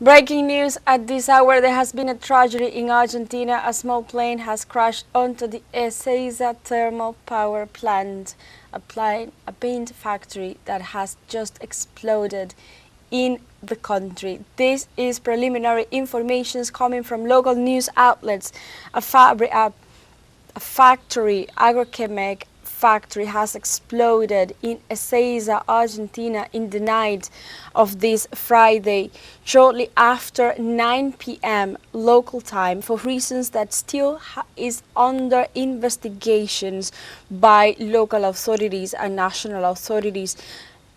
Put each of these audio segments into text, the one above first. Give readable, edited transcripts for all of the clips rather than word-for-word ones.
Breaking news at this hour, there has been a tragedy in Argentina. A small plane has crashed onto the Ezeiza thermal power plant, a paint factory that has just exploded in the country. This is preliminary information coming from local news outlets. A factory, agrochemical factory, has exploded in Ezeiza, Argentina, in the night of this Friday, shortly after 9 p.m. local time, for reasons that still is under investigations by local authorities and national authorities.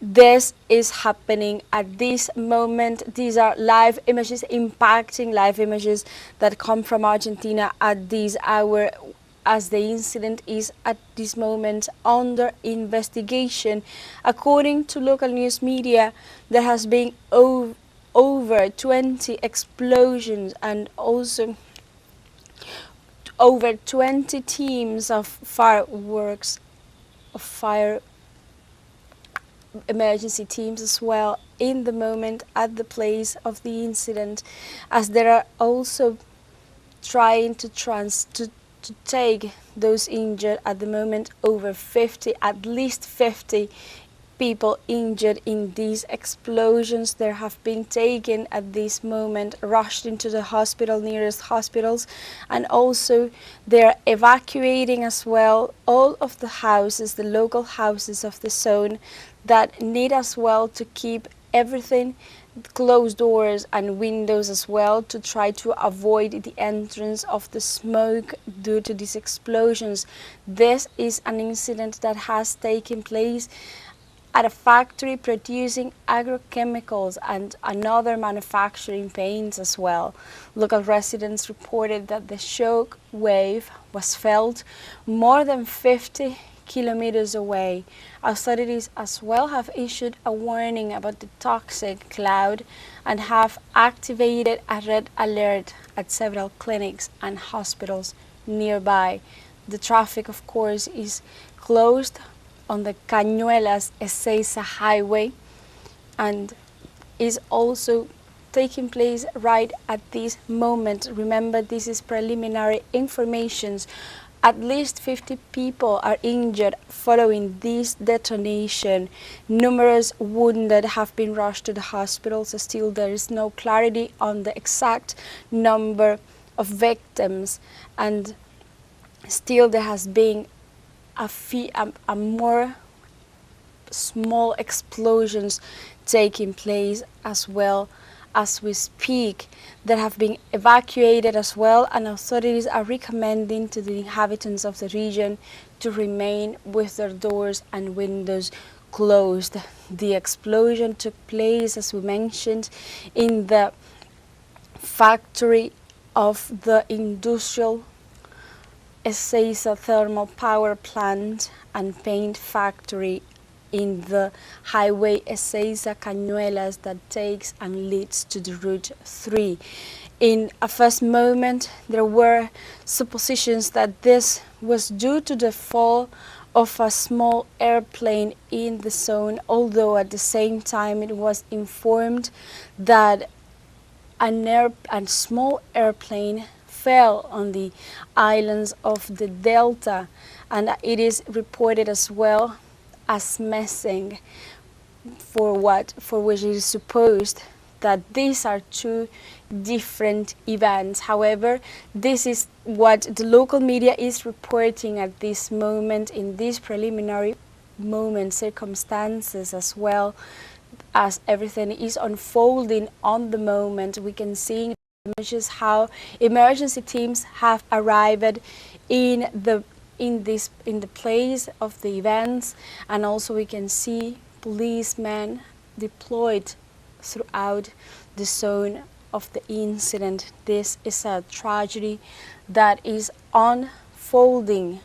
This is happening at this moment. These are live images, impacting live images that come from Argentina at this hour, as the incident is at this moment under investigation. According to local news media, there has been over 20 explosions and also over 20 teams of fireworks, of fire emergency teams as well in the moment at the place of the incident, as there are also trying to take those injured at the moment. Over 50, at least 50 people injured in these explosions. There have been taken at this moment, rushed into the nearest hospitals, and also they're evacuating as well all of the houses, the local houses of the zone, that need as well to keep everything, closed doors and windows as well, to try to avoid the entrance of the smoke due to these explosions. This is an incident that has taken place at a factory producing agrochemicals and another manufacturing paints as well. Local residents reported that the shock wave was felt more than 50 kilometers away. Authorities as well have issued a warning about the toxic cloud and have activated a red alert at several clinics and hospitals nearby. The traffic, of course, is closed on the Cañuelas-Ezeiza highway and is also taking place right at this moment. Remember, this is preliminary information. At least 50 people are injured following this detonation. Numerous wounded have been rushed to the hospitals. Still, there is no clarity on the exact number of victims, and still there has been a more small explosions taking place as well as we speak, that have been evacuated as well, and authorities are recommending to the inhabitants of the region to remain with their doors and windows closed. The explosion took place, as we mentioned, in the factory of the industrial Ezeiza thermal power plant and paint factory in the highway Ezeiza Cañuelas that takes and leads to the Route 3. In a first moment, there were suppositions that this was due to the fall of a small airplane in the zone, although at the same time it was informed that a small airplane fell on the islands of the Delta, and it is reported as well as missing, for which it is supposed that these are two different events. However, this is what the local media is reporting at this moment, in these preliminary moment circumstances, as well as everything is unfolding on the moment. We can see images how emergency teams have arrived in the place of the events, and also we can see policemen deployed throughout the zone of the incident. This is a tragedy that is unfolding